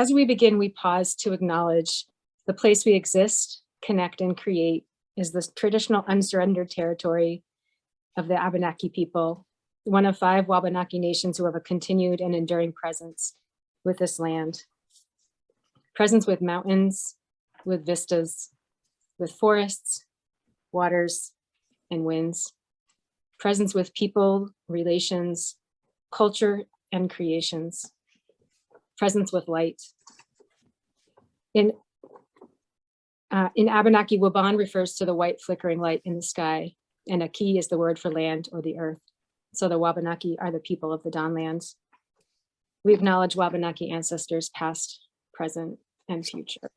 As we begin, we pause to acknowledge the place we exist, connect, and create is the traditional unsurrendered territory of the Abenaki people, one of 5 Wabanaki nations who have a continued and enduring presence with this land. Presence with mountains, with vistas, with forests, waters, and winds. Presence with people, relations, culture, and creations. Presence with light. In Abenaki, Waban refers to the white flickering light in the sky, and Aki is the word for land or the earth. So the Wabanaki are the people of the Dawnlands. We acknowledge Wabanaki ancestors past, present, and future.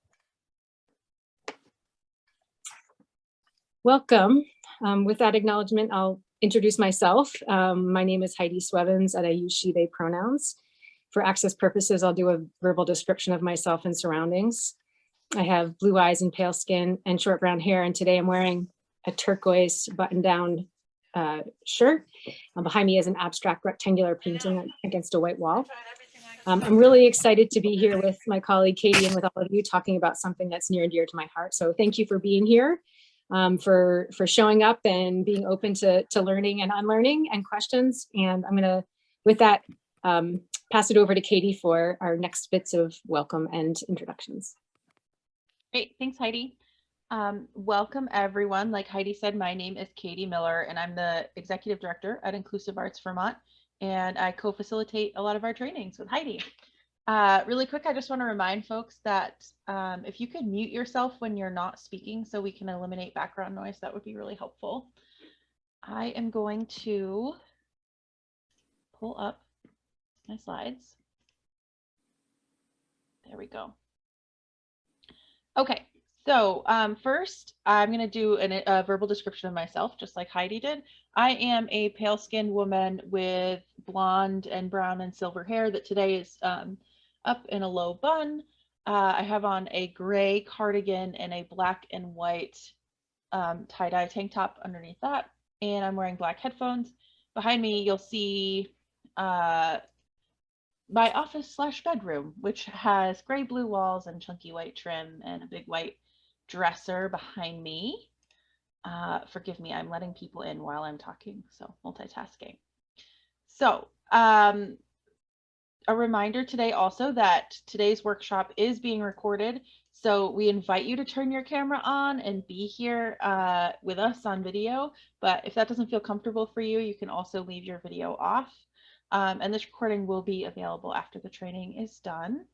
Welcome. With that acknowledgement, I'll introduce myself. My name is Heidi Swevens, and I use she, they pronouns. For access purposes, I'll do a verbal description of myself and surroundings. I have blue eyes and pale skin and short brown hair, and today I'm wearing a turquoise button-down shirt. Behind me is an abstract rectangular painting against a white wall. I'm really excited to be here with my colleague Katie and with all of you talking about something that's near and dear to my heart. So thank you for being here, for showing up and being open to learning and unlearning and questions. And I'm gonna, with that, pass it over to Katie for our next bits of welcome and introductions. Great, thanks Heidi. Welcome everyone. Like Heidi said, my name is Katie Miller and I'm the Executive Director at Inclusive Arts Vermont, and I co-facilitate a lot of our trainings with Heidi. Really quick, I just want to remind folks that if you could mute yourself when you're not speaking so we can eliminate background noise, that would be really helpful. I am going to pull up my slides. There we go. Okay, so first I'm going to do a verbal description of myself, just like Heidi did. I am a pale-skinned woman with blonde and brown and silver hair that today is up in a low bun. I have on a gray cardigan and a black and white tie-dye tank top underneath that, and I'm wearing black headphones. Behind me, you'll see my office/bedroom, which has gray blue walls and chunky white trim and a big white dresser behind me. Forgive me, I'm letting people in while I'm talking, so multitasking. So a reminder today also that today's workshop is being recorded, so we invite you to turn your camera on and be here with us on video, but if that doesn't feel comfortable for you, you can also leave your video off. And this recording will be available after the training is done.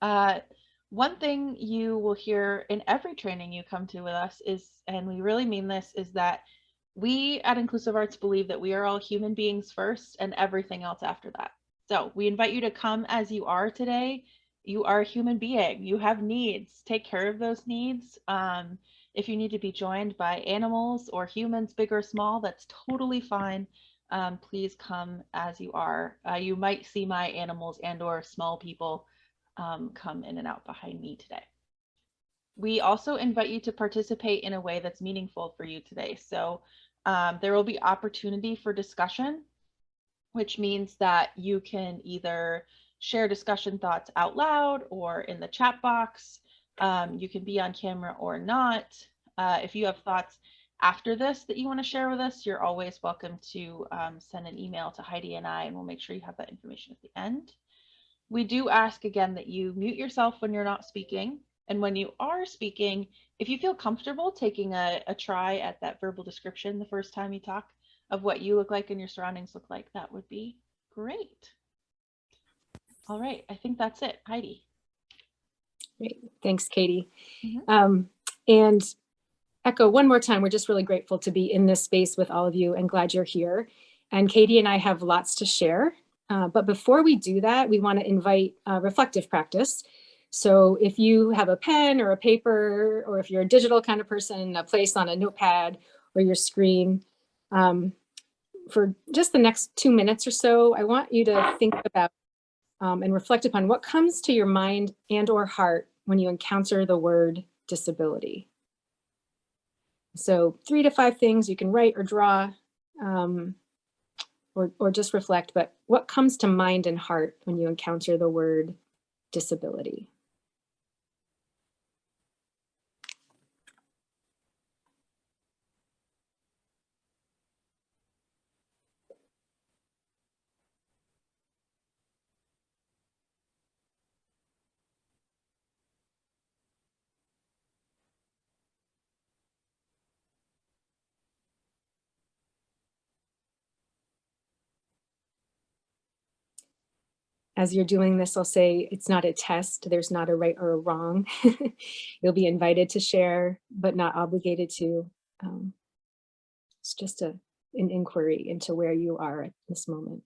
One thing you will hear in every training you come to with us is, and we really mean this, is that we at Inclusive Arts believe that we are all human beings first and everything else after that. So we invite you to come as you are today. You are a human being. You have needs. Take care of those needs. If you need to be joined by animals or humans, big or small, that's totally fine. Please come as you are. You might see my animals and or small people come in and out behind me today. We also invite you to participate in a way that's meaningful for you today. So there will be opportunity for discussion, which means that you can either share discussion thoughts out loud or in the chat box. You can be on camera or not. If you have thoughts after this that you want to share with us, you're always welcome to send an email to Heidi and I, and we'll make sure you have that information at the end. We do ask again that you mute yourself when you're not speaking, and when you are speaking, if you feel comfortable taking a try at that verbal description the first time you talk of what you look like and your surroundings look like, that would be great. All right, I think that's it. Heidi. Great. Thanks, Katie. And echo one more time, we're just really grateful to be in this space with all of you and glad you're here. And Katie and I have lots to share. But before we do that, we want to invite reflective practice. So if you have a pen or a paper, or if you're a digital kind of person, a place on a notepad or your screen, for just the next 2 minutes or so, I want you to think about and reflect upon what comes to your mind and or heart when you encounter the word disability. So 3 to 5 things you can write or draw, or just reflect, but what comes to mind and heart when you encounter the word disability. As you're doing this, I'll say it's not a test. There's not a right or a wrong. You'll be invited to share, but not obligated to. It's just an inquiry into where you are at this moment.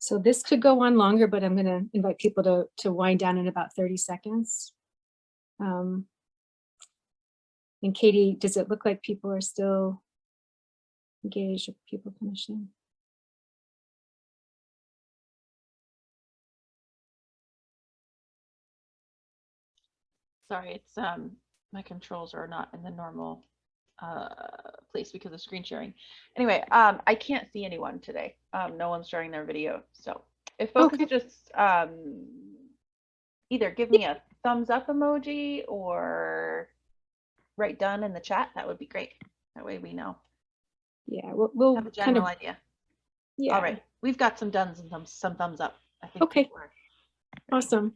So this could go on longer, but I'm going to invite people to wind down in about 30 seconds. And Katie, does it look like people are still engaged with people finishing? Sorry, it's my controls are not in the normal place because of screen sharing. Anyway, I can't see anyone today. No one's sharing their video. So if folks Okay. just either give me a thumbs up emoji or write done in the chat, that would be great. That way we know. Yeah, we'll have a kind general of idea. Yeah. All right, we've got some dones and some thumbs up. I think. Okay. Awesome.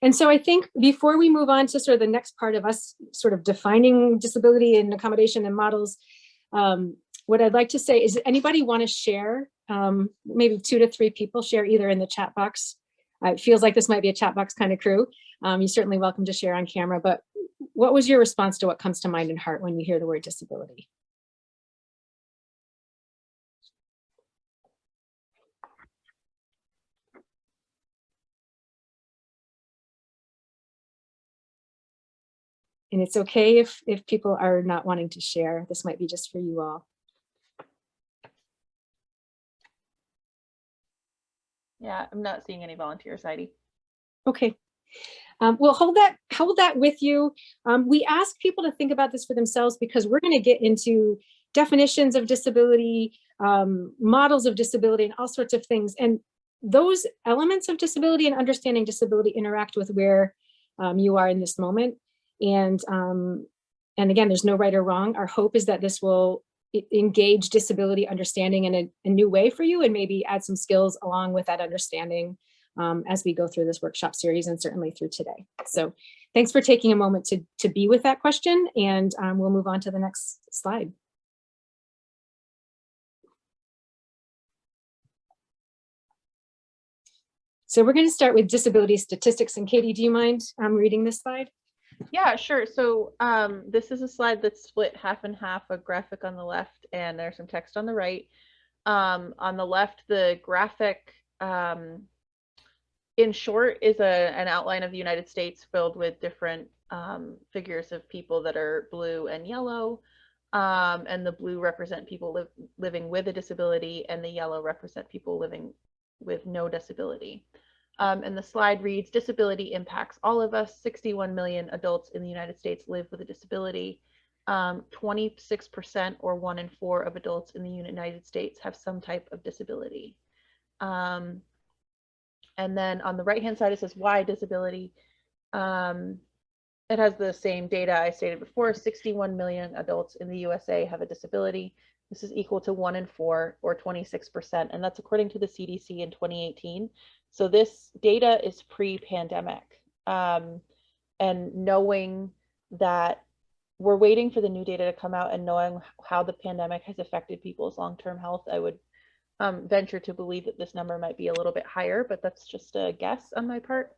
And so I think before we move on to sort of the next part of us sort of defining disability and accommodation and models, what I'd like to say is, anybody want to share, maybe 2 to 3 people share either in the chat box. It feels like this might be a chat box kind of crew. You're certainly welcome to share on camera, but what was your response to what comes to mind and heart when you hear the word disability? And it's okay if people are not wanting to share. This might be just for you all. Yeah, I'm not seeing any volunteers, Heidi. Okay. Well, hold that with you. We ask people to think about this for themselves because we're going to get into definitions of disability, models of disability, and all sorts of things. And those elements of disability and understanding disability interact with where you are in this moment. And again, there's no right or wrong. Our hope is that this will engage disability understanding in a new way for you, and maybe add some skills along with that understanding as we go through this workshop series and certainly through today. So thanks for taking a moment to be with that question, and we'll move on to the next slide. So we're going to start with disability statistics. And Katie, do you mind reading this slide? Yeah, sure. So this is a slide that's split half and half, a graphic on the left, and there's some text on the right. On the left, the graphic, in short, is an outline of the United States filled with different figures of people that are blue and yellow. And the blue represent people living with a disability, and the yellow represent people living with no disability. And the slide reads, disability impacts all of us. 61 million adults in the United States live with a disability. 26% or 1 in 4 of adults in the United States have some type of disability. And then on the right-hand side, it says why disability. It has the same data I stated before. 61 million adults in the USA have a disability. This is equal to 1 in 4 or 26%. And that's according to the CDC in 2018. So this data is pre-pandemic. And knowing that we're waiting for the new data to come out and knowing how the pandemic has affected people's long-term health, I would venture to believe that this number might be a little bit higher, but that's just a guess on my part.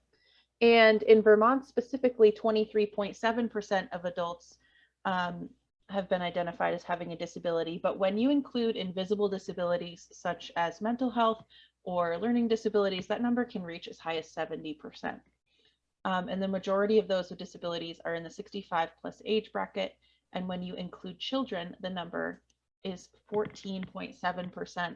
And in Vermont specifically, 23.7% of adults have been identified as having a disability. But when you include invisible disabilities such as mental health or learning disabilities, that number can reach as high as 70%. And the majority of those with disabilities are in the 65 plus age bracket. And when you include children, the number is 14.7%.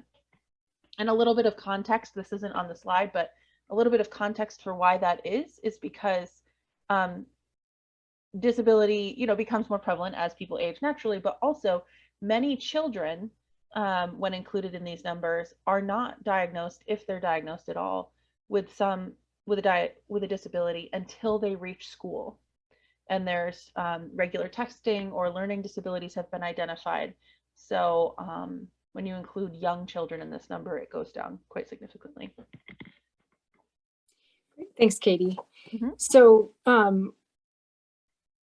And a little bit of context, this isn't on the slide, but a little bit of context for why that is because disability, becomes more prevalent as people age naturally, but also many children, when included in these numbers, are not diagnosed, if they're diagnosed at all, with a disability until they reach school. And there's regular texting or learning disabilities have been identified. So when you include young children in this number, it goes down quite significantly. Thanks, Katie. Mm-hmm. So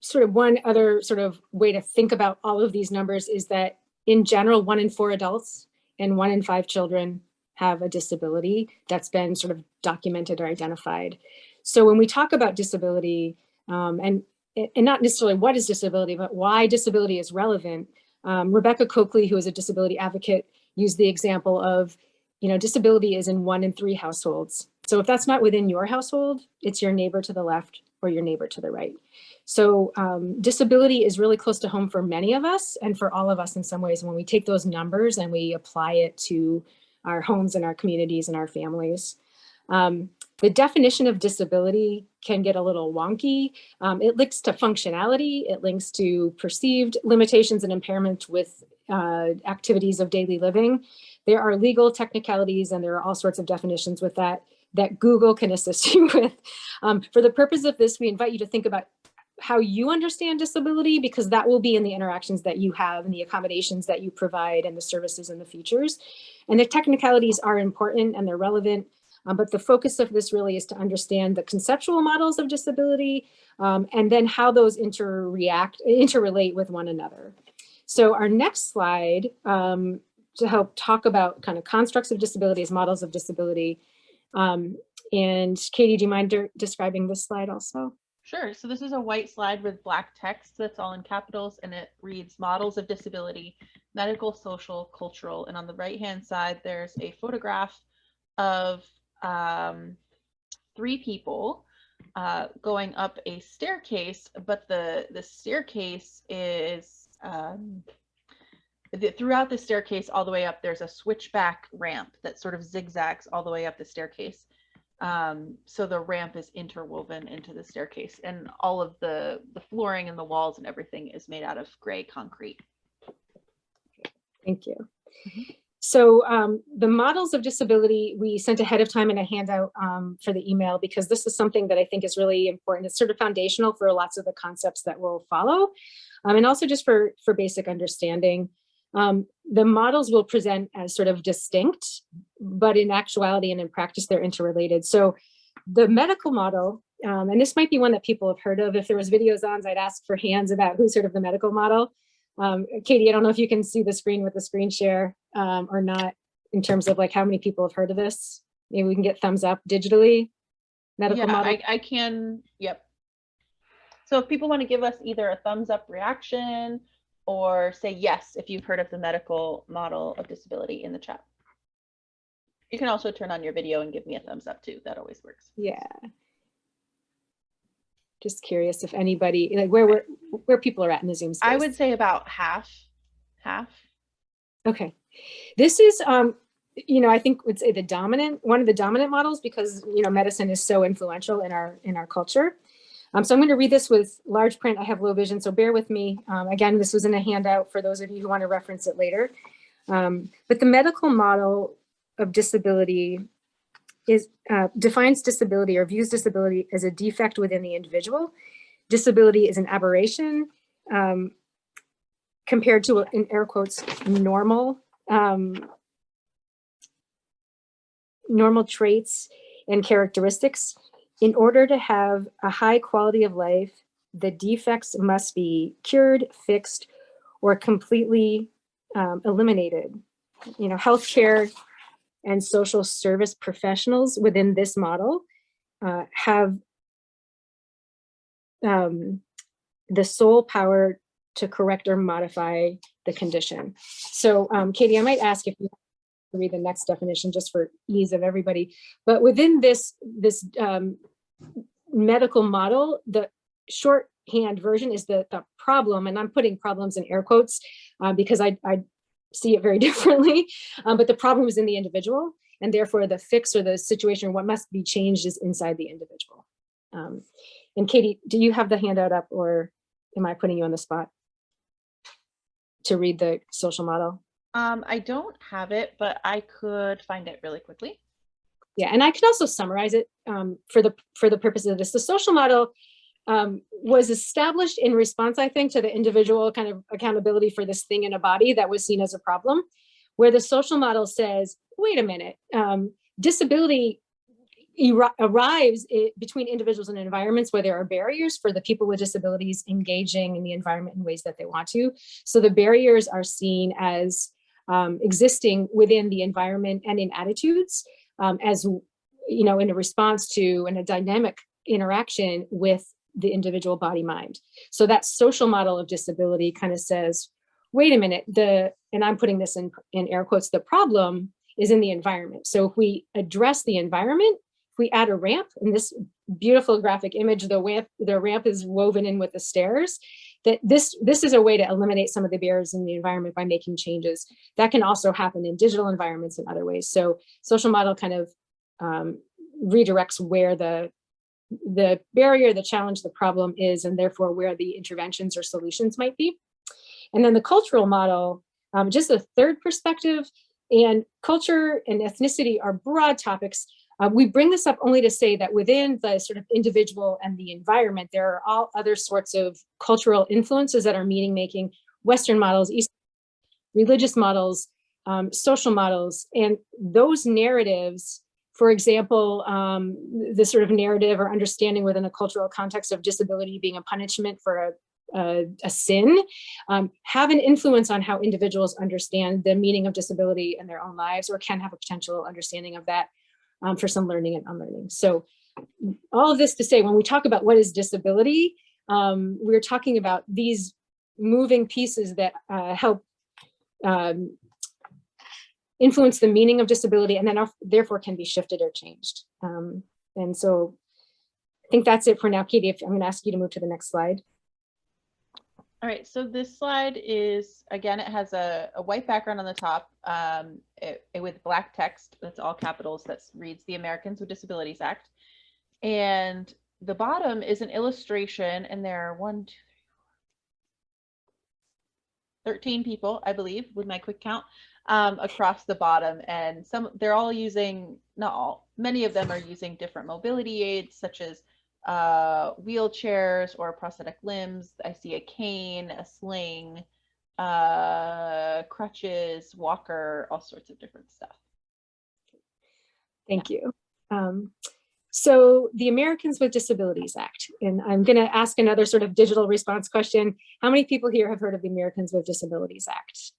sort of one other sort of way to think about all of these numbers is that in general, 1 in 4 adults and 1 in 5 children have a disability that's been sort of documented or identified. So when we talk about disability, and not necessarily what is disability, but why disability is relevant, Rebecca Coakley, who is a disability advocate, used the example of, disability is in 1 in 3 households. So if that's not within your household, it's your neighbor to the left or your neighbor to the right. So disability is really close to home for many of us and for all of us in some ways when we take those numbers and we apply it to our homes and our communities and our families. The definition of disability can get a little wonky. It links to functionality. It links to perceived limitations and impairment with activities of daily living. There are legal technicalities and there are all sorts of definitions with that Google can assist you with. For the purpose of this, we invite you to think about how you understand disability, because that will be in the interactions that you have and the accommodations that you provide and the services and the features. And the technicalities are important and they're relevant. But the focus of this really is to understand the conceptual models of disability and then how those interrelate with one another. So our next slide to help talk about kind of constructs of disability as models of disability. And Katie, do you mind describing this slide also? Sure. So this is a white slide with black text that's all in capitals, and it reads models of disability, medical, social, cultural. And on the right-hand side, there's a photograph of 3 people going up a staircase, but the staircase is throughout the staircase all the way up, there's a switchback ramp that sort of zigzags all the way up the staircase. So the ramp is interwoven into the staircase, and all of the flooring and the walls and everything is made out of gray concrete. Thank you. Mm-hmm. So the models of disability we sent ahead of time in a handout for the email, because this is something that I think is really important. It's sort of foundational for lots of the concepts that will follow, and also just for basic understanding. The models will present as sort of distinct, but in actuality and in practice, they're interrelated. So the medical model, and this might be one that people have heard of. If there was videos on, I'd ask for hands about who's heard of the medical model. Katie, I don't know if you can see the screen with the screen share or not, in terms of like how many people have heard of this. Maybe we can get thumbs up digitally. Medical model. I can, yep. So if people want to give us either a thumbs up reaction or say yes if you've heard of the medical model of disability in the chat. You can also turn on your video and give me a thumbs up too. That always works. Yeah. Just curious if anybody, like where people are at in the Zoom space. I would say about half. Okay. This is, I think would say one of the dominant models, because, medicine is so influential in our culture. So I'm going to read this with large print. I have low vision, so bear with me. Again, this was in a handout for those of you who want to reference it later. But the medical model of disability defines disability or views disability as a defect within the individual. Disability is an aberration compared to, in air quotes, normal traits and characteristics. In order to have a high quality of life, the defects must be cured, fixed, or completely eliminated. Healthcare and social service professionals within this model have the sole power to correct or modify the condition. So Katie, I might ask if you read the next definition just for ease of everybody. But within this medical model, the shorthand version is the problem, and I'm putting problems in air quotes because I see it very differently. But the problem is in the individual, and therefore the fix or the situation, what must be changed is inside the individual. And Katie, do you have the handout up, or am I putting you on the spot to read the social model? I don't have it, but I could find it really quickly. Yeah, and I can also summarize it for the purposes of this. The social model was established in response, I think, to the individual kind of accountability for this thing in a body that was seen as a problem, where the social model says, wait a minute, disability arrives between individuals and environments where there are barriers for the people with disabilities engaging in the environment in ways that they want to. So the barriers are seen as existing within the environment and in attitudes as, you know, in a response to and a dynamic interaction with the individual body mind. So that social model of disability kind of says, wait a minute, and I'm putting this in air quotes, the problem is in the environment. So if we address the environment, if we add a ramp, in this beautiful graphic image, the ramp is woven in with the stairs, that this is a way to eliminate some of the barriers in the environment by making changes. That can also happen in digital environments and other ways. So social model kind of redirects where the barrier, the challenge, the problem is, and therefore where the interventions or solutions might be. And then the cultural model, just a third perspective, and culture and ethnicity are broad topics. We bring this up only to say that within the sort of individual and the environment, there are all other sorts of cultural influences that are meaning making, Western models, East religious models, social models, and those narratives, for example, the sort of narrative or understanding within a cultural context of disability being a punishment for a sin, have an influence on how individuals understand the meaning of disability in their own lives, or can have a potential understanding of that for some learning and unlearning. So all of this to say, when we talk about what is disability, we're talking about these moving pieces that help influence the meaning of disability, and then therefore can be shifted or changed. And so I think that's it for now. Katie, I'm going to ask you to move to the next slide. All right, so this slide is, again, it has a white background on the top with black text that's all capitals that reads the Americans with Disabilities Act. And the bottom is an illustration, and there are 13 people, I believe, with my quick count, across the bottom. And they're all using, not all, many of them are using different mobility aids, such as wheelchairs or prosthetic limbs. I see a cane, a sling, crutches, walker, all sorts of different stuff. Thank you. So the Americans with Disabilities Act, and I'm going to ask another sort of digital response question. How many people here have heard of the Americans with Disabilities Act?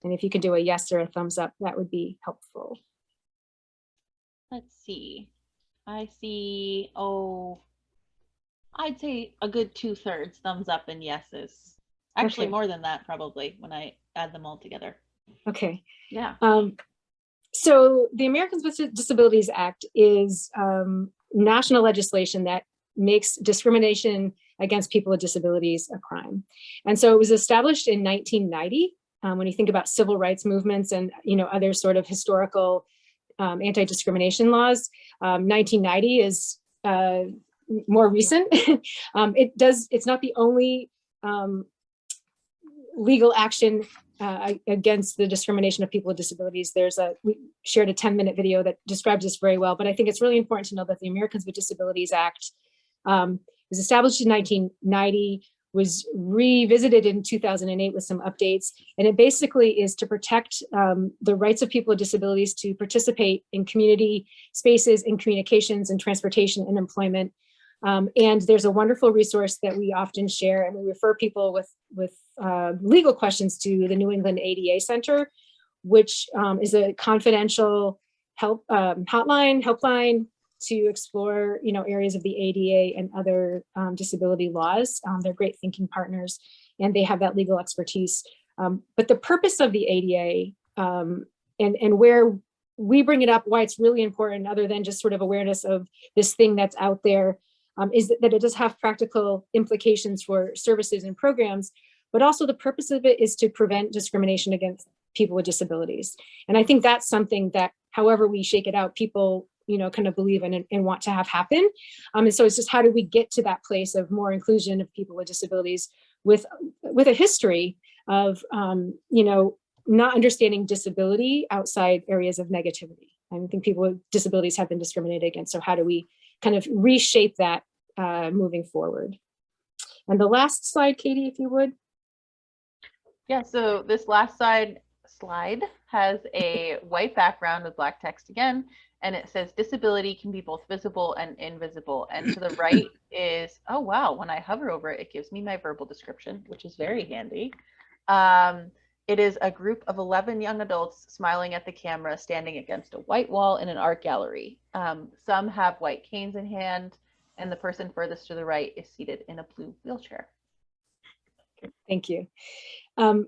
And if you could do a yes or a thumbs up, that would be helpful. Let's see. I see, I'd say a good 2/3 thumbs up and yeses. Actually, okay. More than that, probably, when I add them all together. Okay. Yeah. So the Americans with Disabilities Act is national legislation that makes discrimination against people with disabilities a crime. And so it was established in 1990. When you think about civil rights movements and other sort of historical anti-discrimination laws, 1990 is more recent. It's not the only legal action against the discrimination of people with disabilities. We shared a 10-minute video that describes this very well, but I think it's really important to know that the Americans with Disabilities Act was established in 1990, was revisited in 2008 with some updates, and it basically is to protect the rights of people with disabilities to participate in community spaces, in communications and transportation and employment. And there's a wonderful resource that we often share, and we refer people with legal questions to the New England ADA Center, which is a confidential helpline to explore, areas of the ADA and other disability laws. They're great thinking partners, and they have that legal expertise. But the purpose of the ADA and where we bring it up, why it's really important, other than just sort of awareness of this thing that's out there, is that it does have practical implications for services and programs, but also the purpose of it is to prevent discrimination against people with disabilities. And I think that's something that, however we shake it out, people, kind of believe in and want to have happen. And so it's just, how do we get to that place of more inclusion of people with disabilities with a history of, not understanding disability outside areas of negativity. I think people with disabilities have been discriminated against. So how do we kind of reshape that moving forward? And the last slide, Katie, if you would. Yeah, so this last slide has a white background with black text again, and it says disability can be both visible and invisible. And to the right is, oh wow, when I hover over it, it gives me my verbal description, which is very handy. It is a group of 11 young adults smiling at the camera, standing against a white wall in an art gallery. Some have white canes in hand, and the person furthest to the right is seated in a blue wheelchair. Thank you. The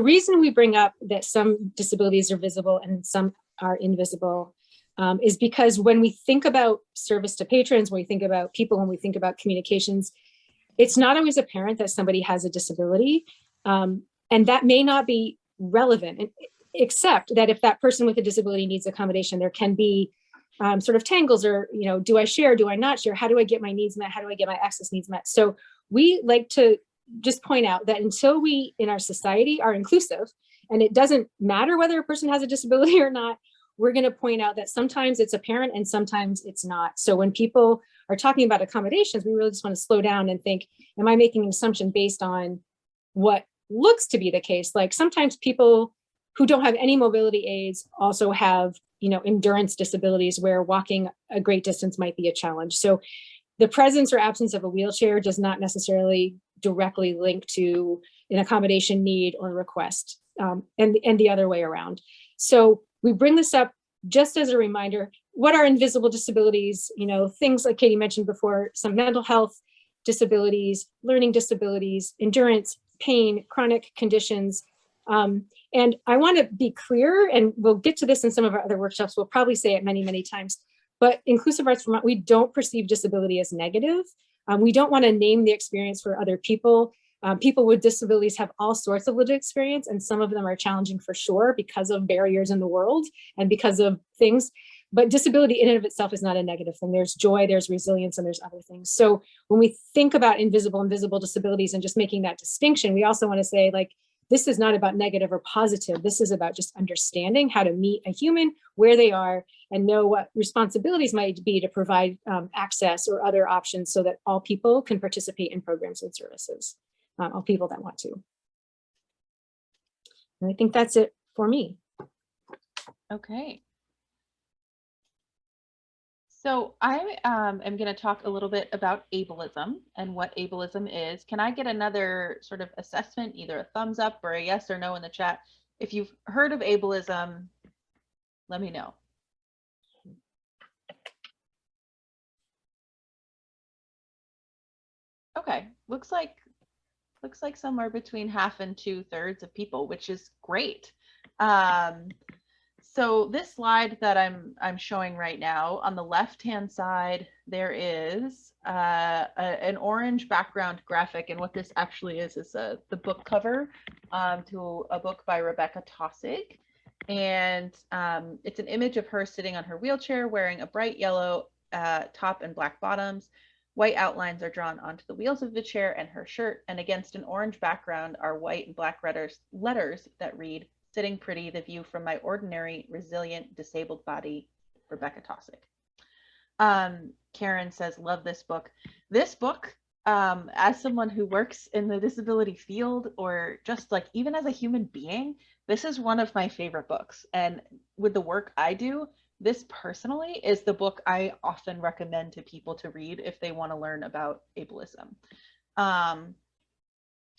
reason we bring up that some disabilities are visible and some are invisible is because when we think about service to patrons, when we think about people, when we think about communications, it's not always apparent that somebody has a disability. And that may not be relevant, except that if that person with a disability needs accommodation, there can be sort of tangles or, do I share, do I not share? How do I get my needs met? How do I get my access needs met? So we like to just point out that until we in our society are inclusive, and it doesn't matter whether a person has a disability or not, we're going to point out that sometimes it's apparent and sometimes it's not. So when people are talking about accommodations, we really just want to slow down and think, am I making an assumption based on what looks to be the case? Like sometimes people who don't have any mobility aids also have, endurance disabilities where walking a great distance might be a challenge. So the presence or absence of a wheelchair does not necessarily directly link to an accommodation need or request, and the other way around. So we bring this up just as a reminder, what are invisible disabilities? Things like Katie mentioned before, some mental health disabilities, learning disabilities, endurance, pain, chronic conditions. And I want to be clear, and we'll get to this in some of our other workshops, we'll probably say it many, many times, but Inclusive Arts Vermont, we don't perceive disability as negative. We don't want to name the experience for other people. People with disabilities have all sorts of lived experience, and some of them are challenging for sure because of barriers in the world and because of things. But disability in and of itself is not a negative thing. There's joy, there's resilience, and there's other things. So when we think about invisible disabilities and just making that distinction, we also want to say, like, this is not about negative or positive. This is about just understanding how to meet a human where they are and know what responsibilities might be to provide access or other options so that all people can participate in programs and services, all people that want to. And I think that's it for me. Okay. So I am going to talk a little bit about ableism and what ableism is. Can I get another sort of assessment, either a thumbs up or a yes or no in the chat? If you've heard of ableism, let me know. Okay, looks like somewhere between half and 2/3 of people, which is great. So this slide that I'm showing right now, on the left-hand side, there is an orange background graphic, and what this actually is the book cover to a book by Rebecca Tossig, and it's an image of her sitting on her wheelchair wearing a bright yellow top and black bottoms. White outlines are drawn onto the wheels of the chair and her shirt, and against an orange background are white and black letters that read, "Sitting pretty, the view from my ordinary, resilient, disabled body, Rebecca Tossig." Karen says, love this book. This book, as someone who works in the disability field, or just like even as a human being, this is one of my favorite books. And with the work I do, this personally is the book I often recommend to people to read if they want to learn about ableism.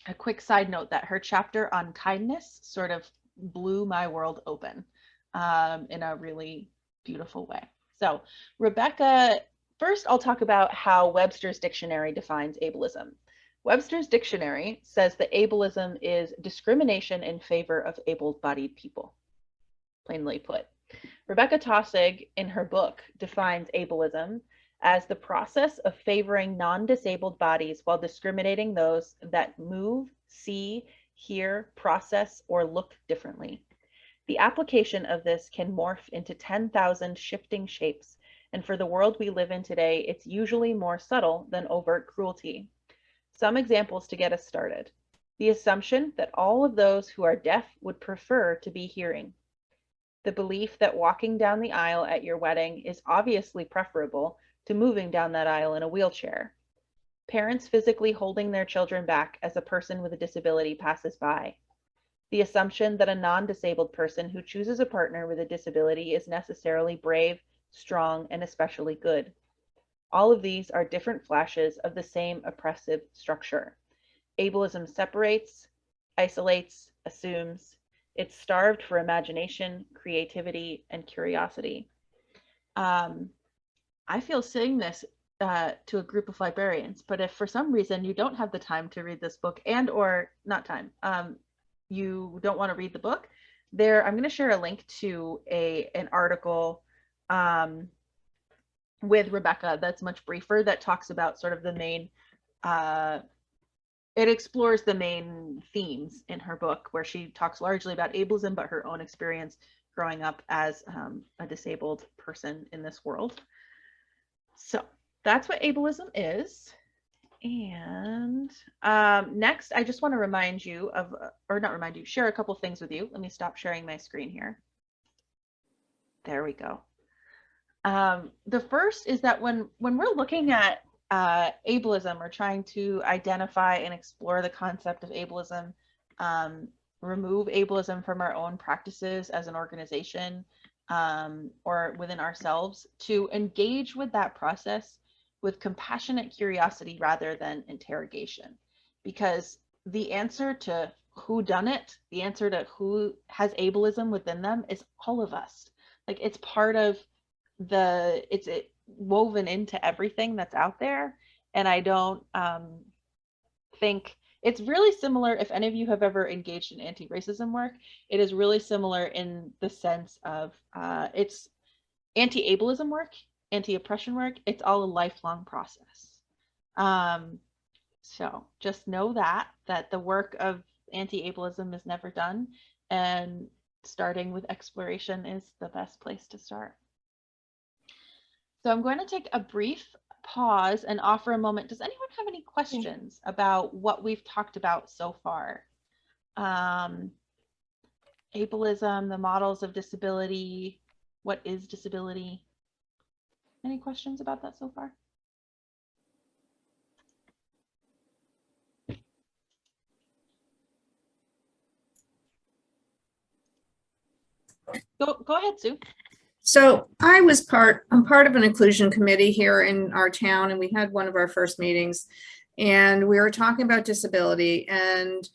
A quick side note that her chapter on kindness sort of blew my world open in a really beautiful way. So Rebecca, first I'll talk about how Webster's dictionary defines ableism. Webster's dictionary says that ableism is discrimination in favor of able-bodied people, plainly put. Rebecca Tossig, in her book, defines ableism as the process of favoring non-disabled bodies while discriminating those that move, see, hear, process, or look differently. The application of this can morph into 10,000 shifting shapes, and for the world we live in today, it's usually more subtle than overt cruelty. Some examples to get us started. The assumption that all of those who are deaf would prefer to be hearing. The belief that walking down the aisle at your wedding is obviously preferable to moving down that aisle in a wheelchair. Parents physically holding their children back as a person with a disability passes by. The assumption that a non-disabled person who chooses a partner with a disability is necessarily brave, strong, and especially good. All of these are different flashes of the same oppressive structure. Ableism separates, isolates, assumes. It's starved for imagination, creativity, and curiosity. I feel saying this to a group of librarians, but if for some reason you don't have the time to read this book and or not time, you don't want to read the book, I'm going to share a link to an article with Rebecca that's much briefer, that talks about sort of the main, it explores the main themes in her book, where she talks largely about ableism, but her own experience growing up as a disabled person in this world. So that's what ableism is. And next, I just want to remind you of, or not remind you, share a couple things with you. Let me stop sharing my screen here. There we go. The first is that when we're looking at ableism, or trying to identify and explore the concept of ableism, remove ableism from our own practices as an organization, or within ourselves, to engage with that process with compassionate curiosity rather than interrogation. Because the answer to who done it, the answer to who has ableism within them, is all of us. Like, it's part of it's woven into everything that's out there. And I don't think it's really similar. If any of you have ever engaged in anti-racism work, it is really similar in the sense of it's anti-ableism work, anti-oppression work. It's all a lifelong process. So just know that the work of anti-ableism is never done, and starting with exploration is the best place to start. So I'm going to take a brief pause and offer a moment. Does anyone have any questions about what we've talked about so far? Ableism, the models of disability, what is disability? Any questions about that so far? Go ahead, Sue. So I'm part of an inclusion committee here in our town, and we had one of our first meetings, and we were talking about disability, and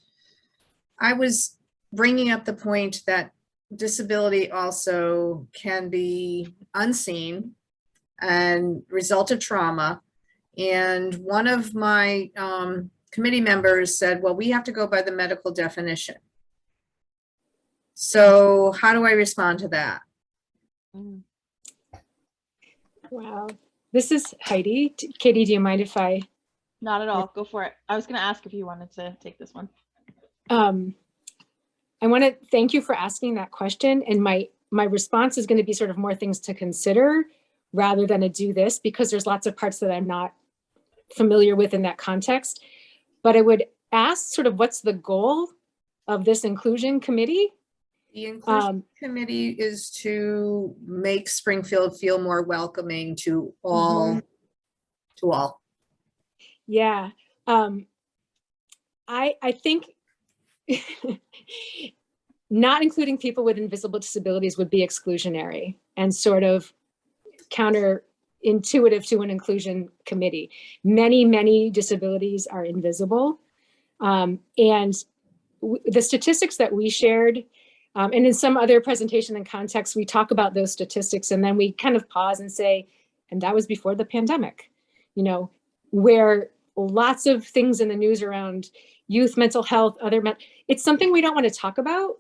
I was bringing up the point that disability also can be unseen and result of trauma. And one of my committee members said, well, we have to go by the medical definition. So how do I respond to that? Wow. This is Heidi. Katie, do you mind if I? Not at all. Go for it. I was going to ask if you wanted to take this one. I want to thank you for asking that question. And my response is going to be sort of more things to consider rather than to do this, because there's lots of parts that I'm not familiar with in that context. But I would ask sort of what's the goal of this inclusion committee? The inclusion committee is to make Springfield feel more welcoming to all. Yeah. I think not including people with invisible disabilities would be exclusionary and sort of counterintuitive to an inclusion committee. Many disabilities are invisible. And the statistics that we shared And in some other presentation and context, we talk about those statistics and then we kind of pause and say, and that was before the pandemic, you know, where lots of things in the news around youth mental health, it's something we don't want to talk about.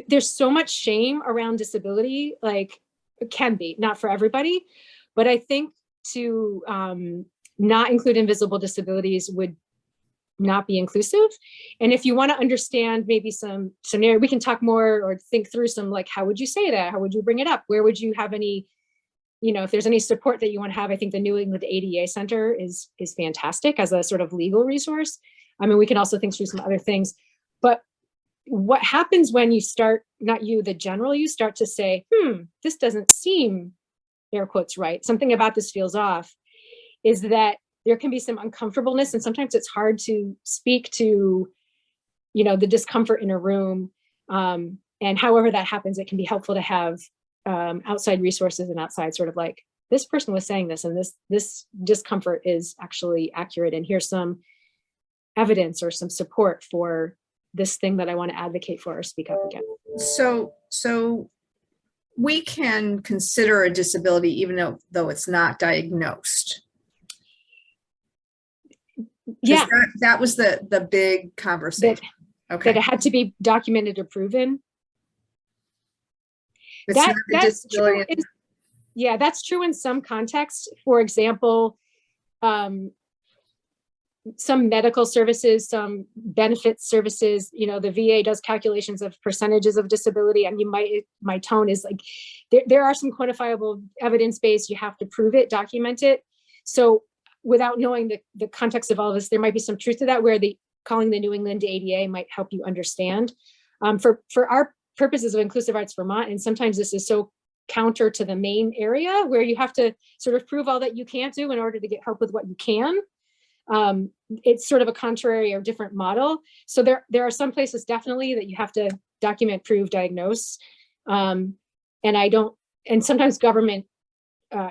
There's so much shame around disability, like it can be, not for everybody, but I think to not include invisible disabilities would not be inclusive. And if you want to understand maybe some scenario, we can talk more or think through some, like, how would you say that? How would you bring it up? Where would you have any, you know, if there's any support that you want to have? I think the New England ADA Center is fantastic as a sort of legal resource. I mean, we can also think through some other things, but what happens when you start, not you, the general, you start to say, this doesn't seem, air quotes, right. Something about this feels off, is that there can be some uncomfortableness, and sometimes it's hard to speak to, you know, the discomfort in a room. And however that happens, it can be helpful to have outside resources and outside sort of like, this person was saying this, and this discomfort is actually accurate. And here's some evidence or some support for this thing that I want to advocate for or speak up against. So we can consider a disability even though it's not diagnosed. Yeah, that was the big conversation. Okay, that it had to be documented or proven. that's true. Yeah, that's true in some contexts. For example, some medical services, some benefit services, you know, the VA does calculations of percentages of disability. And my tone is like, there are some quantifiable evidence-based, you have to prove it, document it. So without knowing the context of all this, there might be some truth to that, where calling the New England ADA might help you understand. For our purposes of Inclusive Arts Vermont, and sometimes this is so counter to the main area where you have to sort of prove all that you can't do in order to get help with what you can. It's sort of a contrary or different model. So there are some places definitely that you have to document, prove, diagnose. And sometimes government,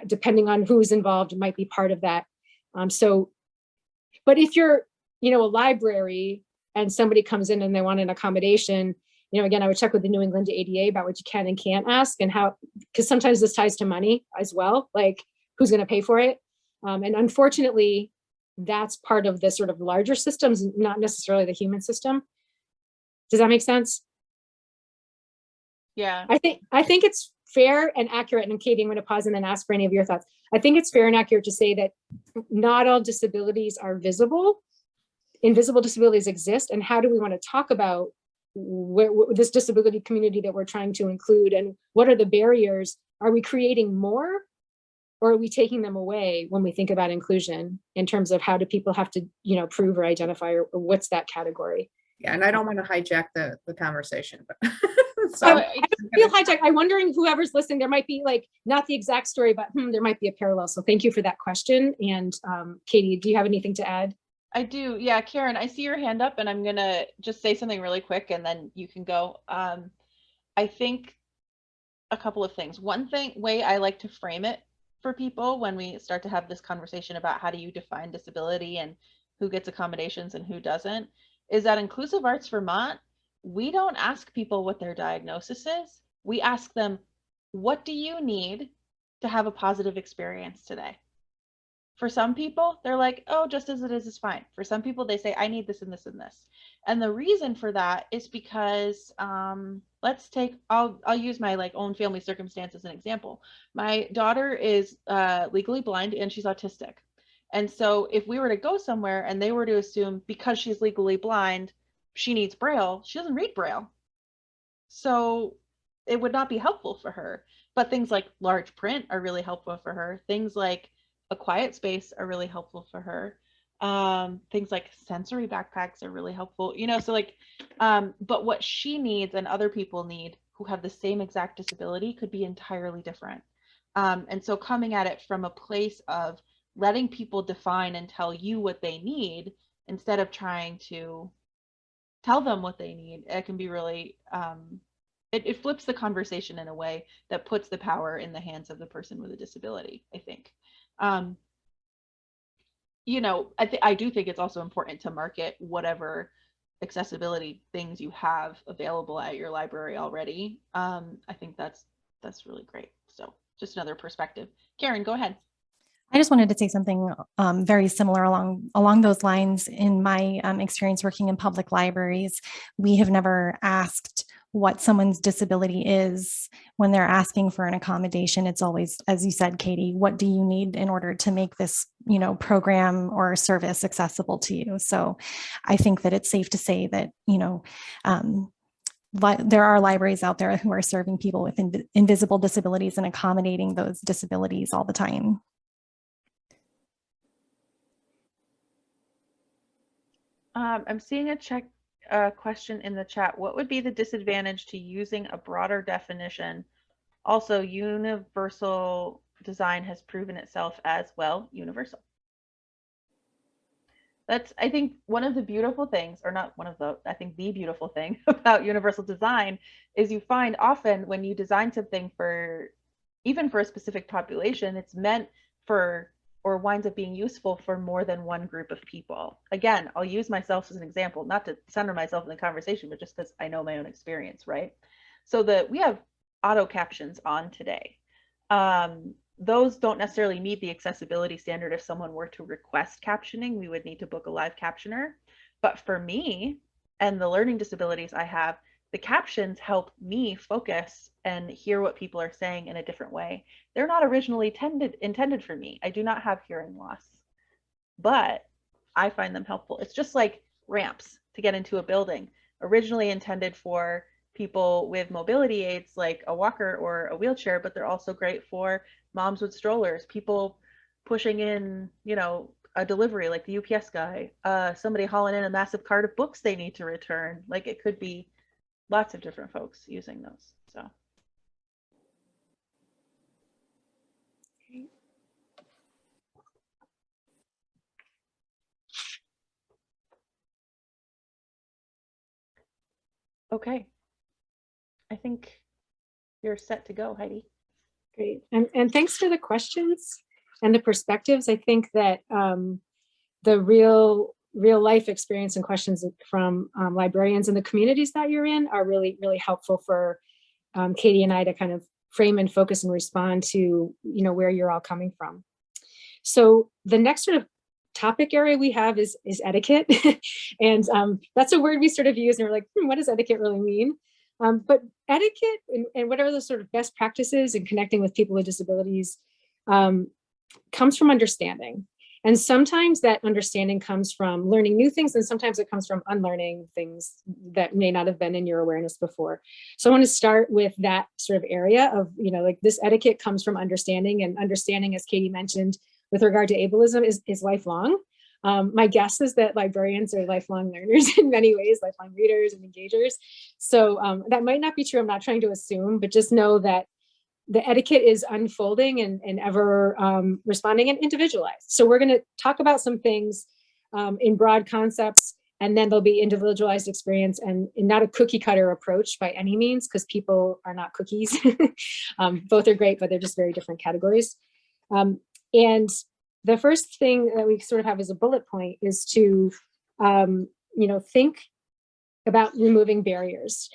depending on who's involved, might be part of that. But if you're, you know, a library and somebody comes in and they want an accommodation, you know, again, I would check with the New England ADA about what you can and can't ask, and how, because sometimes this ties to money as well, like who's going to pay for it. And unfortunately, that's part of the sort of larger systems, not necessarily the human system. Does that make sense? Yeah. I think it's fair and accurate, and Katie, I'm going to pause and then ask for any of your thoughts. I think it's fair and accurate to say that not all disabilities are visible. Invisible disabilities exist. And how do we want to talk about this disability community that we're trying to include, and what are the barriers? Are we creating more, or are we taking them away when we think about inclusion, in terms of how do people have to, you know, prove or identify, or what's that category? Yeah, and I don't want to hijack the conversation, but so I don't feel hijacked. I'm wondering, whoever's listening, there might be like not the exact story, but there might be a parallel. So thank you for that question. And Katie, do you have anything to add? I do. Yeah, Karen, I see your hand up, and I'm going to just say something really quick and then you can go. I think a couple of things. One way I like to frame it for people when we start to have this conversation about how do you define disability and who gets accommodations and who doesn't, is that Inclusive Arts Vermont, we don't ask people what their diagnosis is. We ask them, what do you need to have a positive experience today? For some people, they're like, oh, just as it is fine. For some people, they say, I need this and this and this. And the reason for that is because, I'll use my own family circumstance as an example. My daughter is legally blind and she's autistic. And so if we were to go somewhere and they were to assume because she's legally blind, she needs Braille, she doesn't read Braille. So it would not be helpful for her. But things like large print are really helpful for her. Things like a quiet space are really helpful for her. Things like sensory backpacks are really helpful, you know, so but what she needs and other people need who have the same exact disability could be entirely different. And so coming at it from a place of letting people define and tell you what they need instead of trying to tell them what they need, it can be really, it flips the conversation in a way that puts the power in the hands of the person with a disability, I think. You know, I do think it's also important to market whatever accessibility things you have available at your library already, I think that's really great. So just another perspective. Karen, go ahead. I just wanted to say something very similar along those lines. In my experience working in public libraries, we have never asked what someone's disability is when they're asking for an accommodation. It's always, as you said, Katie, what do you need in order to make this, program or service accessible to you? So I think that it's safe to say that, there are libraries out there who are serving people with invisible disabilities and accommodating those disabilities all the time. I'm seeing a question in the chat. What would be the disadvantage to using a broader definition? Also, universal design has proven itself as, well, universal. That's, I think, one of the beautiful things, or not one of the, I think the beautiful thing about universal design is you find often when you design something even for a specific population, it's meant for, or winds up being useful for more than one group of people. Again, I'll use myself as an example, not to center myself in the conversation, but just because I know my own experience, right? So that we have auto captions on today. Those don't necessarily meet the accessibility standard. If someone were to request captioning, we would need to book a live captioner. But for me and the learning disabilities I have, the captions help me focus and hear what people are saying in a different way. They're not originally intended for me. I do not have hearing loss, but I find them helpful. It's just like ramps to get into a building, originally intended for people with mobility aids like a walker or a wheelchair, but they're also great for moms with strollers, people pushing in, a delivery like the UPS guy, somebody hauling in a massive cart of books they need to return. Like, it could be lots of different folks using those. So. Okay. I think you're set to go, Heidi. Great. And thanks for the questions and the perspectives. I think that the real life experience and questions from librarians in the communities that you're in are really, really helpful for Katie and I to kind of frame and focus and respond to, where you're all coming from. So the next sort of topic area we have is etiquette. And that's a word we sort of use and we're like, what does etiquette really mean? But etiquette and whatever the sort of best practices in connecting with people with disabilities comes from understanding. And sometimes that understanding comes from learning new things, and sometimes it comes from unlearning things that may not have been in your awareness before. So I want to start with that sort of area of, like this etiquette comes from understanding, and understanding, as Katie mentioned, with regard to ableism is lifelong. My guess is that librarians are lifelong learners in many ways, lifelong readers and engagers. So that might not be true. I'm not trying to assume, but just know that the etiquette is unfolding and ever responding and individualized. So we're going to talk about some things in broad concepts, and then there'll be individualized experience and not a cookie cutter approach by any means, because people are not cookies. Both are great, but they're just very different categories. And the first thing that we sort of have as a bullet point is to, think about removing barriers.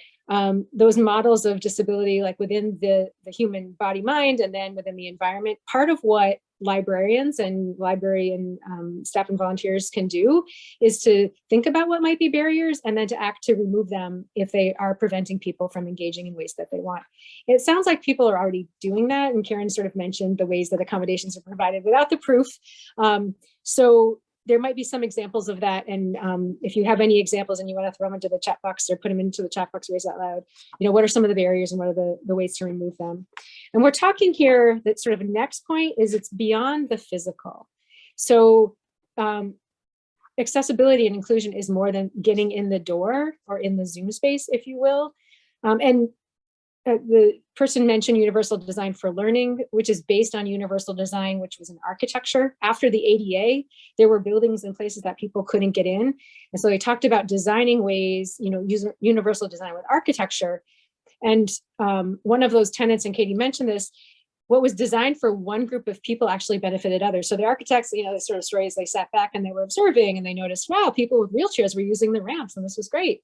Those models of disability, like within the human body mind and then within the environment, part of what librarians and librarian staff and volunteers can do is to think about what might be barriers and then to act to remove them if they are preventing people from engaging in ways that they want. It sounds like people are already doing that, and Karen sort of mentioned the ways that accommodations are provided without the proof. So there might be some examples of that. And if you have any examples and you want to throw them into the chat box or put them into the chat box, raise that loud. What are some of the barriers and what are the ways to remove them? And we're talking here, that sort of next point is it's beyond the physical. So accessibility and inclusion is more than getting in the door or in the Zoom space, if you will. The person mentioned universal design for learning, which is based on universal design, which was an architecture. After the ADA, there were buildings and places that people couldn't get in. And so they talked about designing ways, using universal design with architecture. And one of those tenets, and Katie mentioned this, what was designed for one group of people actually benefited others. So the architects, the sort of stories, they sat back and they were observing and they noticed, wow, people with wheelchairs were using the ramps and this was great.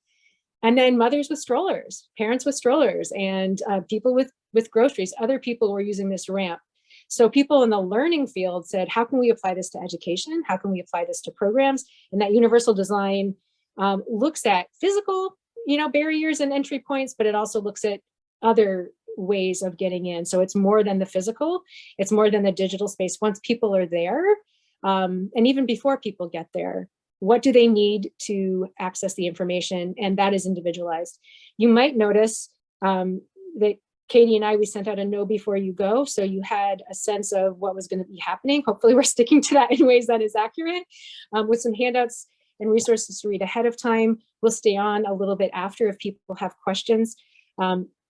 And then mothers with strollers, parents with strollers, and people with groceries, other people were using this ramp. So people in the learning field said, how can we apply this to education? How can we apply this to programs? And that universal design looks at physical, barriers and entry points, but it also looks at other ways of getting in. So it's more than the physical, it's more than the digital space. Once people are there, and even before people get there, what do they need to access the information? And that is individualized. You might notice that Katie and I, we sent out a know before you go. So you had a sense of what was going to be happening. Hopefully we're sticking to that in ways that is accurate, with some handouts and resources to read ahead of time. We'll stay on a little bit after if people have questions.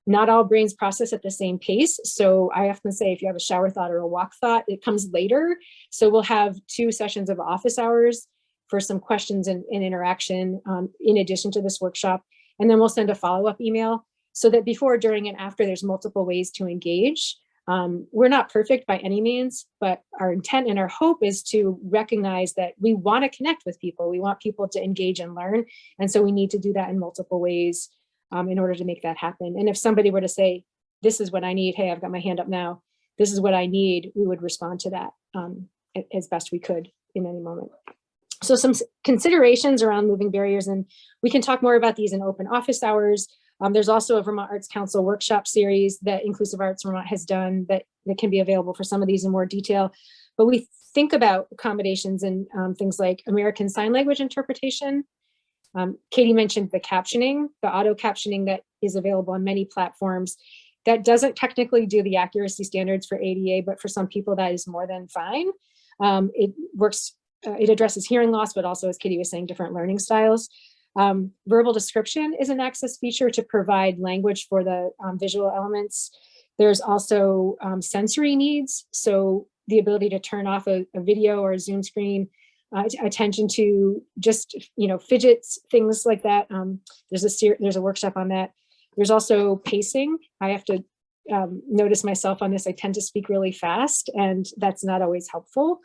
Not all brains process at the same pace. So I often say, if you have a shower thought or a walk thought, it comes later. So we'll have 2 sessions of office hours for some questions and interaction in addition to this workshop. And then we'll send a follow-up email so that before, during, and after, there's multiple ways to engage. We're not perfect by any means, but our intent and our hope is to recognize that we want to connect with people. We want people to engage and learn. And so we need to do that in multiple ways in order to make that happen. And if somebody were to say, this is what I need, hey, I've got my hand up now, this is what I need, we would respond to that as best we could in any moment. So some considerations around moving barriers, and we can talk more about these in open office hours. There's also a Vermont Arts Council workshop series that Inclusive Arts Vermont has done that can be available for some of these in more detail. But we think about accommodations and things like American Sign Language interpretation. Katie mentioned the captioning, the auto captioning that is available on many platforms. That doesn't technically do the accuracy standards for ADA, but for some people that is more than fine. It works, it addresses hearing loss, but also, as Katie was saying, different learning styles. Verbal description is an access feature to provide language for the visual elements. There's also sensory needs. So the ability to turn off a video or a Zoom screen, attention to just, fidgets, things like that. There's a workshop on that. There's also pacing. I have to notice myself on this. I tend to speak really fast, and that's not always helpful.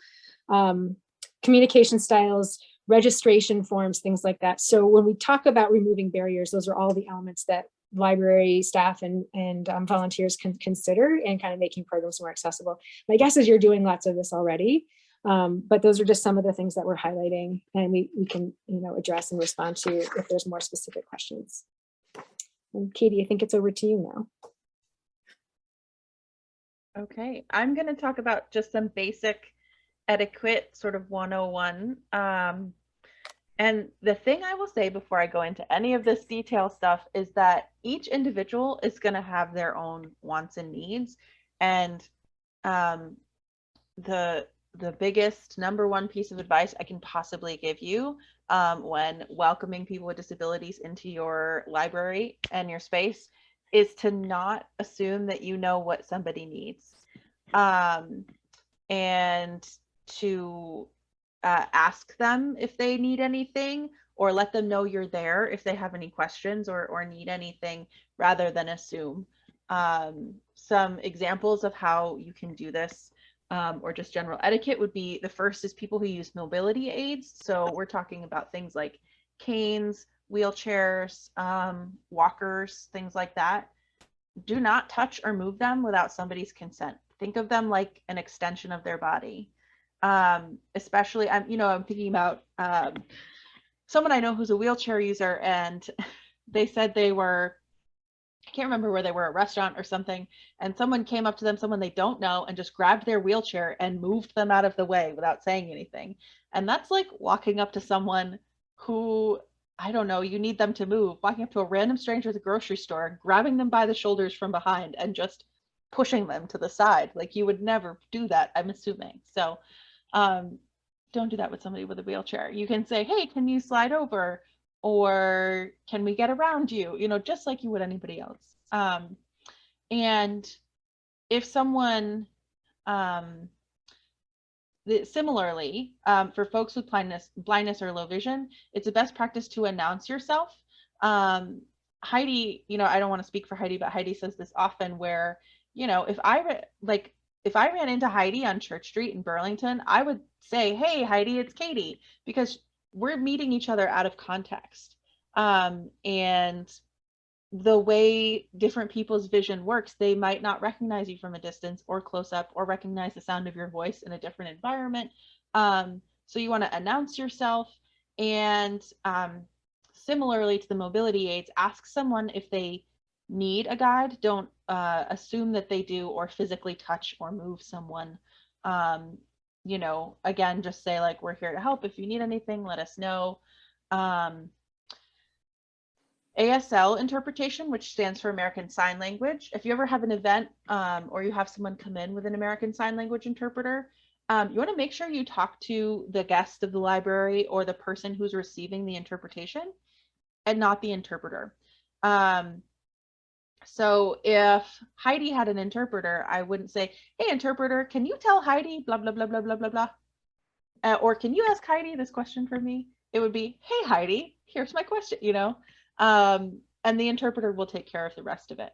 Communication styles, registration forms, things like that. So when we talk about removing barriers, those are all the elements that library staff and volunteers can consider in kind of making programs more accessible. My guess is you're doing lots of this already, but those are just some of the things that we're highlighting, and we can address and respond to if there's more specific questions. And Katie, I think it's over to you now. Okay, I'm going to talk about just some basic etiquette, sort of 101. And the thing I will say before I go into any of this detail stuff is that each individual is going to have their own wants and needs. And the biggest #1 piece of advice I can possibly give you when welcoming people with disabilities into your library and your space is to not assume that you know what somebody needs, and to ask them if they need anything, or let them know you're there if they have any questions or need anything, rather than assume. Some examples of how you can do this, or just general etiquette, would be, the first is people who use mobility aids. So we're talking about things like canes, wheelchairs, walkers, things like that. Do not touch or move them without somebody's consent. Think of them like an extension of their body. Especially, I'm thinking about someone I know who's a wheelchair user, and they said they were, I can't remember where they were, a restaurant or something, and someone came up to them, someone they don't know, and just grabbed their wheelchair and moved them out of the way without saying anything. And that's like walking up to someone who, I don't know, you need them to move, walking up to a random stranger at the grocery store, grabbing them by the shoulders from behind and just pushing them to the side. Like, you would never do that, I'm assuming. So don't do that with somebody with a wheelchair. You can say, hey, can you slide over? Or can we get around you? Just like you would anybody else. And if someone, similarly, for folks with blindness or low vision, it's a best practice to announce yourself. Heidi, I don't want to speak for Heidi, but Heidi says this often, where you know, if I ran into Heidi on Church Street in Burlington, I would say, hey, Heidi, it's Katie, because we're meeting each other out of context. And the way different people's vision works, they might not recognize you from a distance or close up, or recognize the sound of your voice in a different environment. So you want to announce yourself. And similarly to the mobility aids, ask someone if they need a guide. Don't assume that they do, or physically touch or move someone. You know, again, just say like, we're here to help. If you need anything, let us know. ASL interpretation, which stands for American Sign Language. If you ever have an event or you have someone come in with an American Sign Language interpreter, you want to make sure you talk to the guest of the library or the person who's receiving the interpretation, and not the interpreter. So if Heidi had an interpreter, I wouldn't say, hey, interpreter, can you tell Heidi blah, blah, blah, blah, blah, blah, blah. Or can you ask Heidi this question for me? It would be, hey, Heidi, here's my question, you know? And the interpreter will take care of the rest of it.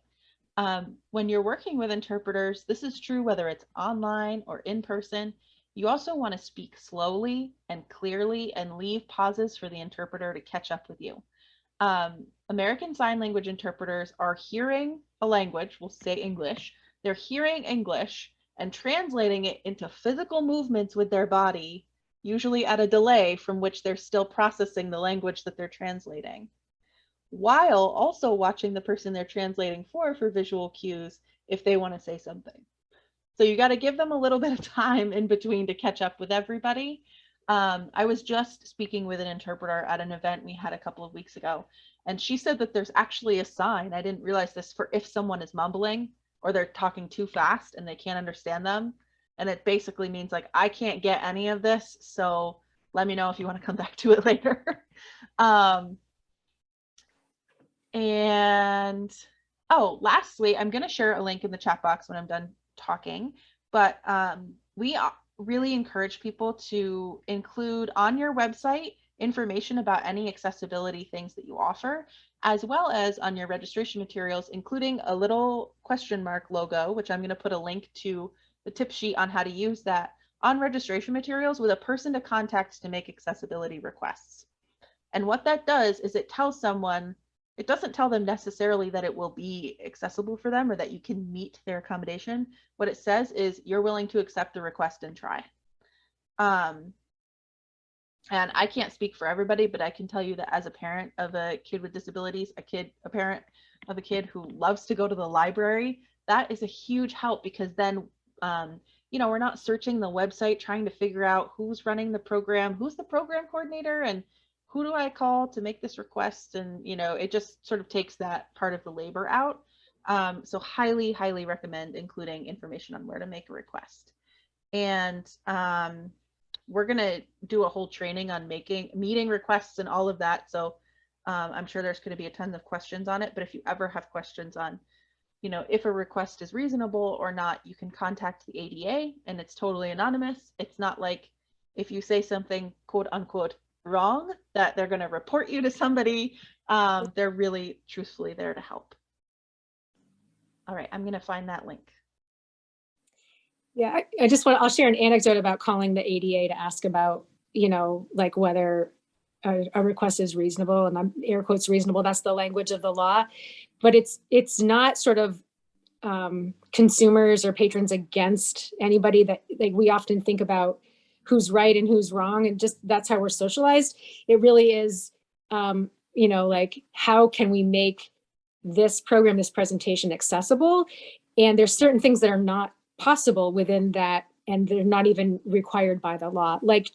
When you're working with interpreters, this is true whether it's online or in person. You also want to speak slowly and clearly and leave pauses for the interpreter to catch up with you. American Sign Language interpreters are hearing a language, we'll say English, they're hearing English and translating it into physical movements with their body, usually at a delay from which they're still processing the language that they're translating, while also watching the person they're translating for visual cues if they want to say something. So you got to give them a little bit of time in between to catch up with everybody. I was just speaking with an interpreter at an event we had a couple of weeks ago, and she said that there's actually a sign, I didn't realize this, for if someone is mumbling or they're talking too fast and they can't understand them. And it basically means like, I can't get any of this, so let me know if you want to come back to it later. And oh, lastly, I'm going to share a link in the chat box when I'm done talking, but we really encourage people to include on your website information about any accessibility things that you offer, as well as on your registration materials, including a little question mark logo, which I'm going to put a link to the tip sheet on how to use that on registration materials, with a person to contact to make accessibility requests. And what that does is it tells someone, it doesn't tell them necessarily that it will be accessible for them or that you can meet their accommodation. What it says is you're willing to accept the request and try. And I can't speak for everybody, but I can tell you that as a parent of a kid with disabilities, a parent of a kid who loves to go to the library, that is a huge help, because then, you know, we're not searching the website trying to figure out who's running the program, who's the program coordinator, and who do I call to make this request? And, you know, it just sort of takes that part of the labor out. So highly, highly recommend including information on where to make a request. And we're going to do a whole training on meeting requests and all of that. So I'm sure there's going to be a ton of questions on it. But if you ever have questions on, you know, if a request is reasonable or not, you can contact the ADA, and it's totally anonymous. It's not like if you say something quote unquote wrong that they're going to report you to somebody. They're really truthfully there to help. All right, I'm going to find that link. Yeah, I'll share an anecdote about calling the ADA to ask about, you know, like whether a request is reasonable, and I'm air quotes reasonable, that's the language of the law, but it's not sort of consumers or patrons against anybody. That, like, we often think about who's right and who's wrong, and just that's how we're socialized. It really is, you know, like, how can we make this program, this presentation accessible? And there's certain things that are not possible within that, and they're not even required by the law. Like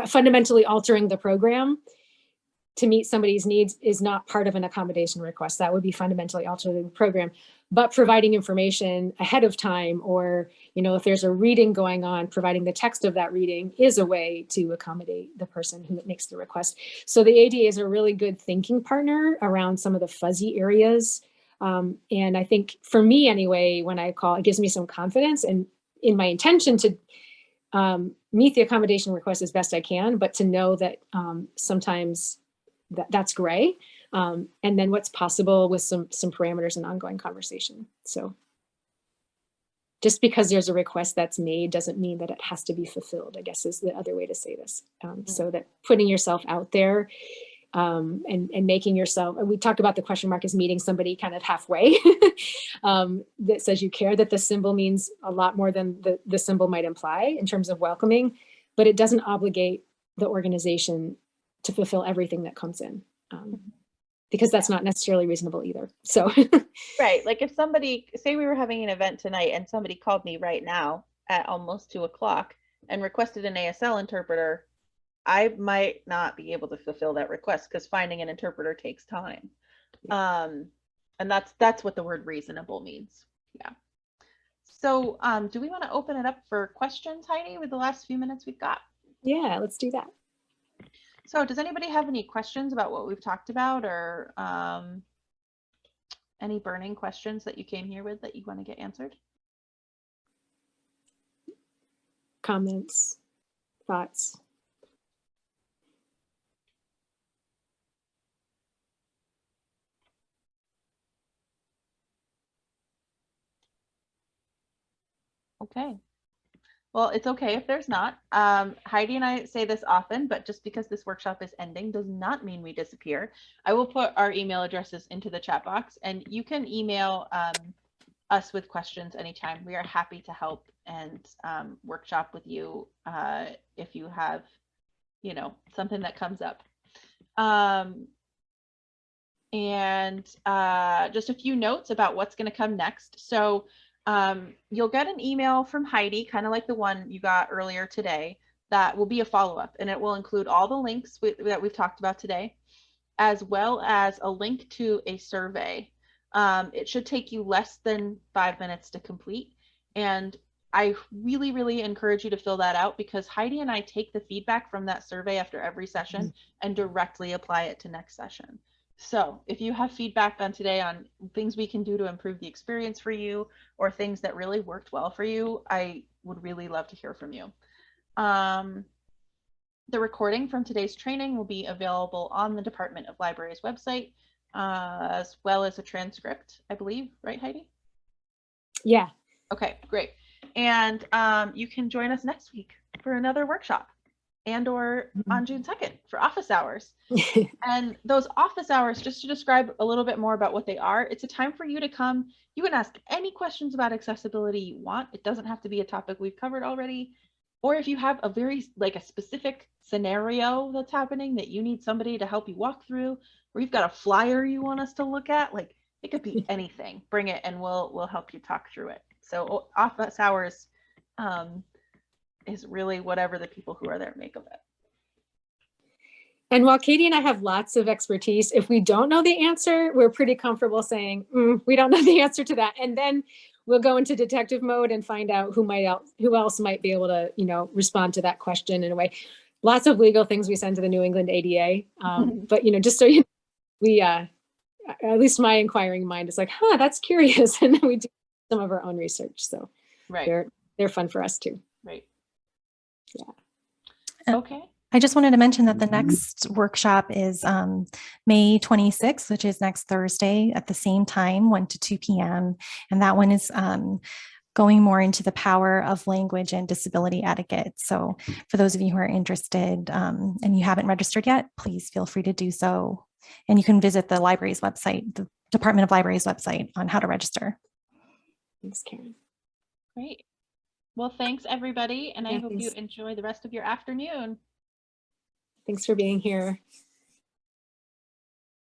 fundamentally altering the program to meet somebody's needs is not part of an accommodation request. That would be fundamentally altering the program. But providing information ahead of time, or, you know, if there's a reading going on, providing the text of that reading is a way to accommodate the person who makes the request. So the ADA is a really good thinking partner around some of the fuzzy areas. And I think for me anyway, when I call, it gives me some confidence and in my intention to meet the accommodation request as best I can, but to know that sometimes that's gray. And then what's possible with some parameters and ongoing conversation. So. just because there's a request that's made doesn't mean that it has to be fulfilled, I guess is the other way to say this. So that putting yourself out there and making yourself, and we talked about the question mark as meeting somebody kind of halfway that says you care, that the symbol means a lot more than the symbol might imply in terms of welcoming, but it doesn't obligate the organization to fulfill everything that comes in. Because that's not necessarily reasonable either. So right, like if somebody, say we were having an event tonight and somebody called me right now at almost 2 o'clock and requested an ASL interpreter, I might not be able to fulfill that request because finding an interpreter takes time. And that's what the word reasonable means. Yeah. So do we want to open it up for questions, Heidi, with the last few minutes we've got? yeah, let's do that. So does anybody have any questions about what we've talked about, or any burning questions that you came here with that you want to get answered? Comments, thoughts? Okay. Well, it's okay if there's not. Heidi and I say this often, but just because this workshop is ending does not mean we disappear. I will put our email addresses into the chat box, and you can email us with questions anytime. We are happy to help and workshop with you if you have, you know, something that comes up. And just a few notes about what's going to come next. So you'll get an email from Heidi, kind of like the one you got earlier today, that will be a follow-up, and it will include all the links that we've talked about today, as well as a link to a survey. It should take you less than 5 minutes to complete, and I really, really encourage you to fill that out, because Heidi and I take the feedback from that survey after every session and directly apply it to next session. So if you have feedback on today on things we can do to improve the experience for you, or things that really worked well for you, I would really love to hear from you. The recording from today's training will be available on the Department of Libraries website, as well as a transcript, I believe, right, Heidi? Yeah. Okay, great. And you can join us next week for another workshop, and or on June 2nd for office hours. And those office hours, just to describe a little bit more about what they are, it's a time for you to come. You can ask any questions about accessibility you want. It doesn't have to be a topic we've covered already. Or if you have a very, like, a specific scenario that's happening that you need somebody to help you walk through, or you've got a flyer you want us to look at, like, it could be anything. Bring it and we'll help you talk through it. So office hours is really whatever the people who are there make of it. And while Katie and I have lots of expertise, if we don't know the answer, we're pretty comfortable saying, we don't know the answer to that. And then we'll go into detective mode and find out who else might be able to, you know, respond to that question in a way. Lots of legal things we send to the New England ADA. But, you know, just so you know, we, at least my inquiring mind is like, that's curious. And then we do some of our own research. So right, they're fun for us too. right. Yeah. Okay. I just wanted to mention that the next workshop is May 26th, which is next Thursday at the same time, 1 to 2 p.m. And that one is going more into the power of language and disability etiquette. So for those of you who are interested and you haven't registered yet, please feel free to do so. And you can visit the library's website, the Department of Libraries website, on how to register. Thanks, Karen. Great. Well, thanks everybody. And I hope you thanks. enjoy the rest of your afternoon. Thanks for being here.